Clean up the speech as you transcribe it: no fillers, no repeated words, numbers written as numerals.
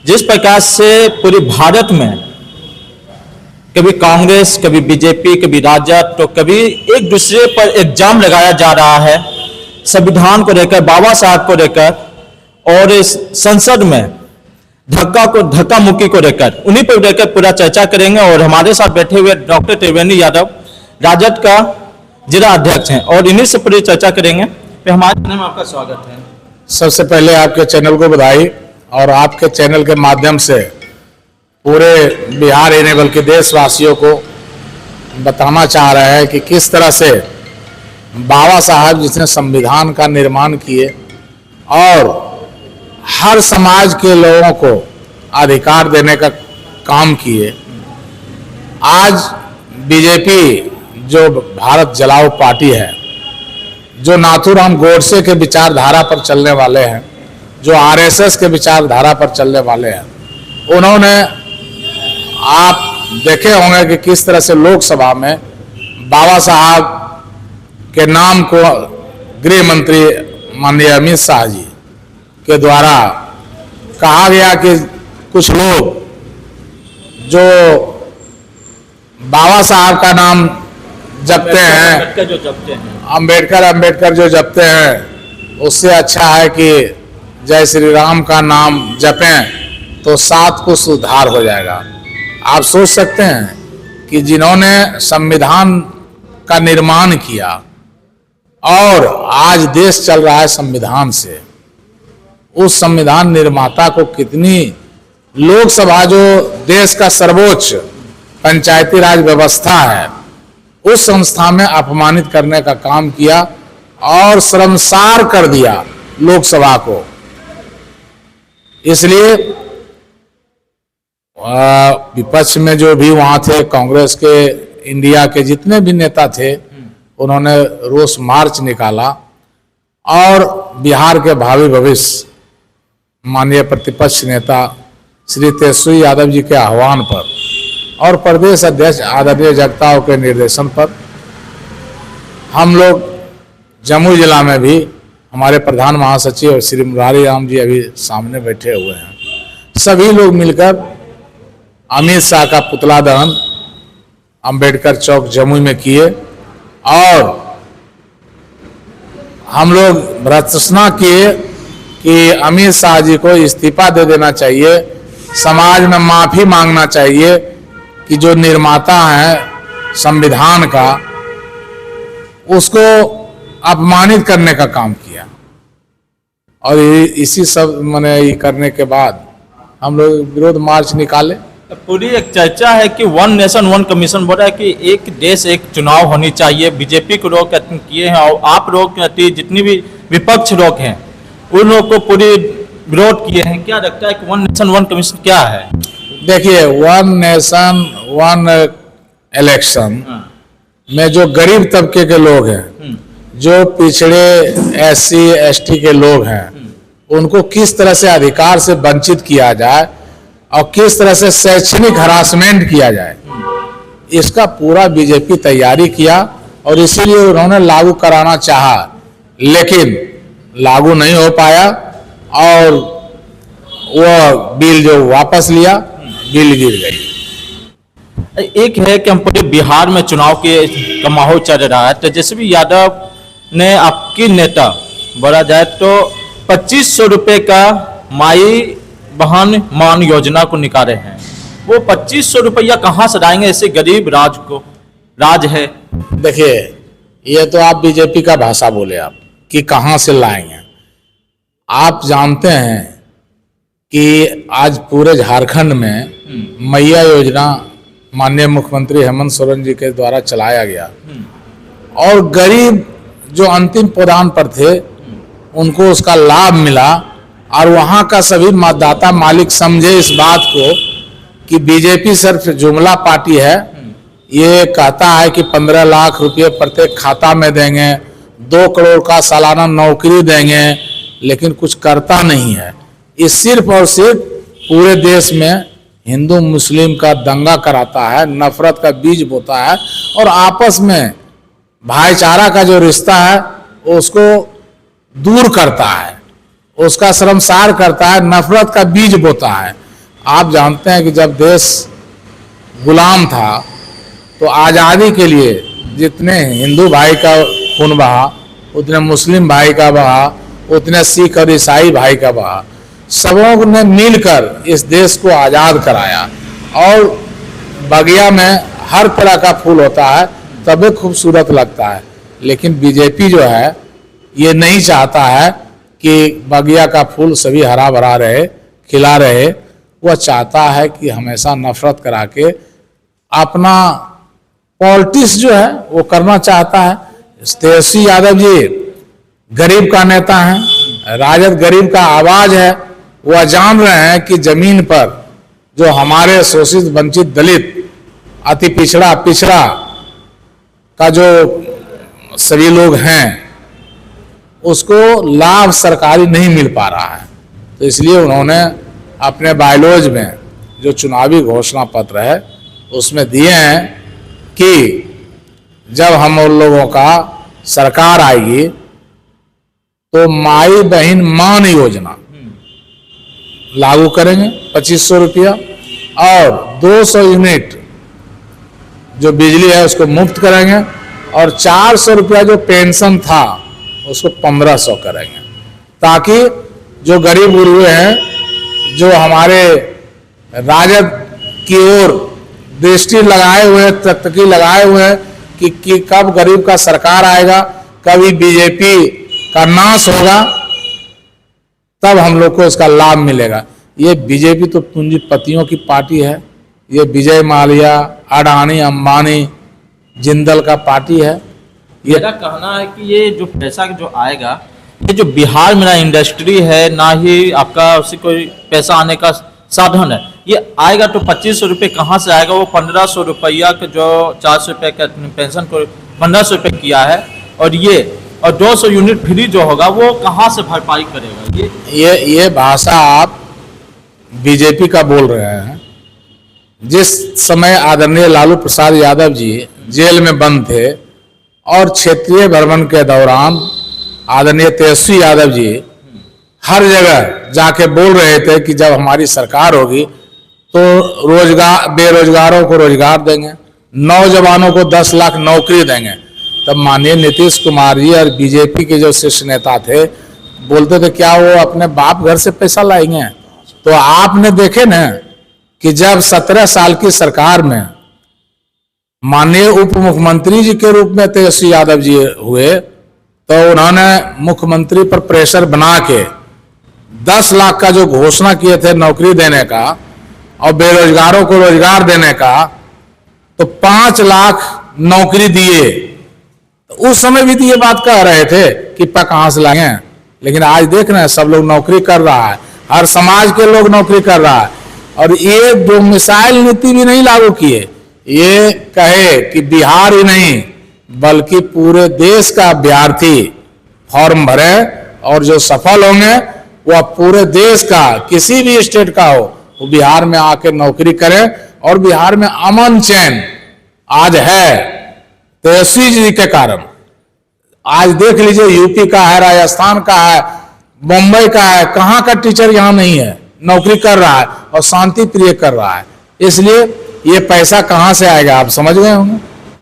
जिस प्रकार से पूरे भारत में कभी कांग्रेस, कभी बीजेपी, कभी राजद, तो कभी एक दूसरे पर इल्जाम लगाया जा रहा है संविधान को लेकर, बाबा साहब को लेकर, और इस संसद में धक्का मुक्की को लेकर, उन्हीं पर लेकर पूरा चर्चा करेंगे। और हमारे साथ बैठे हुए डॉक्टर त्रिवेणी यादव राजद का जिला अध्यक्ष हैं और इन्हीं से पूरी चर्चा करेंगे। तो हमारे चैनल में आपका स्वागत है। सबसे पहले आपके चैनल को बधाई, और आपके चैनल के माध्यम से पूरे बिहार ही नहीं बल्कि देशवासियों को बताना चाह रहे हैं कि किस तरह से बाबा साहब जिसने संविधान का निर्माण किए और हर समाज के लोगों को अधिकार देने का काम किए, आज बीजेपी जो भारत जलाओ पार्टी है, जो नाथूराम गोडसे के विचारधारा पर चलने वाले हैं, जो आरएसएस के विचारधारा पर चलने वाले हैं, उन्होंने, आप देखे होंगे कि किस तरह से लोकसभा में बाबा साहब के नाम को गृह मंत्री माननीय अमित शाह जी के द्वारा कहा गया कि कुछ लोग जो बाबा साहब का नाम जपते हैं, अंबेडकर जो जपते हैं, उससे अच्छा है कि जय श्री राम का नाम जपें तो 7 को सुधार हो जाएगा। आप सोच सकते हैं कि जिन्होंने संविधान का निर्माण किया और आज देश चल रहा है संविधान से, उस संविधान निर्माता को कितनी लोकसभा जो देश का सर्वोच्च पंचायती राज व्यवस्था है, उस संस्था में अपमानित करने का काम किया और शर्मसार कर दिया लोकसभा को। इसलिए विपक्ष में जो भी वहां थे, कांग्रेस के, इंडिया के जितने भी नेता थे, उन्होंने रोष मार्च निकाला और बिहार के भावी भविष्य माननीय प्रतिपक्ष नेता श्री तेजस्वी यादव जी के आह्वान पर और प्रदेश अध्यक्ष आदरणीय जगताओं के निर्देशन पर हम लोग जमुई जिला में भी, हमारे प्रधान महासचिव श्री मुरारी राम जी अभी सामने बैठे हुए हैं, सभी लोग मिलकर अमित शाह का पुतला दहन अंबेडकर चौक जमुई में किए और हम लोग भर्त्सना किए कि अमित शाह जी को इस्तीफा दे देना चाहिए, समाज में माफी मांगना चाहिए कि जो निर्माता है संविधान का, उसको अपमानित करने का काम किया। और इसी सब मैंने करने के बाद हम लोग विरोध मार्च निकाले। पूरी एक चर्चा है कि 1 नेशन 1 कमीशन बोल रहा है कि एक देश एक चुनाव होनी चाहिए। बीजेपी के लोग किए हैं और आप लोग जितनी भी विपक्ष लोग हैं उन लोग को पूरी विरोध किए हैं। क्या लगता है कि 1 नेशन 1 कमीशन क्या है? देखिए, 1 नेशन 1 इलेक्शन में जो गरीब तबके के लोग हैं, जो पिछड़े SC ST के लोग हैं, उनको किस तरह से अधिकार से वंचित किया जाए और किस तरह से शैक्षणिक हरासमेंट किया जाए, इसका पूरा बीजेपी तैयारी किया और इसीलिए उन्होंने लागू कराना चाहा, लेकिन लागू नहीं हो पाया और वो बिल जो वापस लिया, बिल गिर गई। एक है कि हम पूरे बिहार में चुनाव का माहौल चल रहा है, तेजस्वी यादव ने आपकी नेता बोला जाए तो 2500 रुपये का माई बहन मान योजना को निकाले हैं। वो 2500 रुपया कहाँ से लाएंगे? ऐसे गरीब राज है। देखिए, ये तो आप बीजेपी का भाषा बोले आप कि कहाँ से लाएंगे। आप जानते हैं कि आज पूरे झारखंड में मैया योजना माननीय मुख्यमंत्री हेमंत सोरेन जी के द्वारा चलाया गया और गरीब जो अंतिम पदान पर थे उनको उसका लाभ मिला और वहां का सभी मतदाता मालिक समझे इस बात को कि बीजेपी सिर्फ जुमला पार्टी है। ये कहता है कि 15 लाख रुपए प्रत्येक खाता में देंगे, 2 करोड़ का सालाना नौकरी देंगे, लेकिन कुछ करता नहीं है। ये सिर्फ और सिर्फ पूरे देश में हिंदू मुस्लिम का दंगा कराता है, नफरत का बीज बोता है और आपस में भाईचारा का जो रिश्ता है उसको दूर करता है, उसका शर्मसार करता है, नफरत का बीज बोता है। आप जानते हैं कि जब देश गुलाम था तो आज़ादी के लिए जितने हिंदू भाई का खून बहा, उतने मुस्लिम भाई का बहा, उतने सिख और ईसाई भाई का बहा। सबों ने मिलकर इस देश को आज़ाद कराया। और बगिया में हर तरह का फूल होता है, तभी खूबसूरत लगता है। लेकिन बीजेपी जो है ये नहीं चाहता है कि बगिया का फूल सभी हरा भरा रहे, खिला रहे। वह चाहता है कि हमेशा नफरत करा के अपना पॉलिटिक्स जो है वो करना चाहता है। तेजस्वी यादव जी गरीब का नेता हैं, राजद गरीब का आवाज है। वह जान रहे हैं कि जमीन पर जो हमारे शोषित वंचित दलित अति पिछड़ा का जो सभी लोग हैं उसको लाभ सरकारी नहीं मिल पा रहा है। तो इसलिए उन्होंने अपने बायलॉज में जो चुनावी घोषणा पत्र है उसमें दिए हैं कि जब हम उन लोगों का सरकार आएगी तो माई बहन मान योजना लागू करेंगे 2500 रुपया, और 200 यूनिट जो बिजली है उसको मुफ्त करेंगे, और 400 रुपया जो पेंशन था उसको 1500 करेंगे, ताकि जो गरीब गुरुए हैं, जो हमारे राजद की ओर दृष्टि लगाए हुए, तकतकी लगाए हुए हैं कि कब गरीब का सरकार आएगा, कभी बीजेपी का नाश होगा, तब हम लोग को इसका लाभ मिलेगा। ये बीजेपी तो पूंजीपतियों की पार्टी है। ये विजय माल्या, अडानी, अंबानी, जिंदल का पार्टी है। मेरा कहना है कि ये जो पैसा जो आएगा, ये जो बिहार में ना इंडस्ट्री है, ना ही आपका उससे कोई पैसा आने का साधन है। ये आएगा तो 2500 रुपये कहाँ से आएगा? वो 1500 रुपया का जो 400 रुपये का पेंशन को 1500 रुपये किया है, और 200 यूनिट फ्री जो होगा वो कहाँ से भरपाई करेगा? ये भाषा आप बीजेपी का बोल रहे हैं। जिस समय आदरणीय लालू प्रसाद यादव जी जेल में बंद थे और क्षेत्रीय भ्रमण के दौरान आदरणीय तेजस्वी यादव जी हर जगह जाके बोल रहे थे कि जब हमारी सरकार होगी तो बेरोजगारों को रोजगार देंगे, नौजवानों को 10 लाख नौकरी देंगे। तब माननीय नीतीश कुमार जी और बीजेपी के जो शीर्ष नेता थे बोलते थे क्या वो अपने बाप घर से पैसा लाएंगे? तो आपने देखे ना कि जब 17 साल की सरकार में माननीय उप मुख्यमंत्री जी के रूप में तेजस्वी यादव जी हुए तो उन्होंने मुख्यमंत्री पर प्रेशर बना के 10 लाख का जो घोषणा किए थे नौकरी देने का और बेरोजगारों को रोजगार देने का, तो 5 लाख नौकरी दिए। तो उस समय भी तो ये बात कह रहे थे कि कहां से लाएंगे, लेकिन आज देख रहे हैं सब लोग नौकरी कर रहा है, हर समाज के लोग नौकरी कर रहा है। और ये डोमिसाइल नीति भी नहीं लागू किए, ये कहे कि बिहार ही नहीं बल्कि पूरे देश का अभ्यर्थी फॉर्म भरे और जो सफल होंगे वह पूरे देश का किसी भी स्टेट का हो वो बिहार में आके नौकरी करें। और बिहार में अमन चैन आज है तेजस्वी जी के कारण। आज देख लीजिए यूपी का है, राजस्थान का है, मुंबई का है, कहां का टीचर यहां नहीं है, नौकरी कर रहा है और शांति प्रिय कर रहा है। इसलिए ये पैसा कहां से आएगा आप समझ गए होंगे।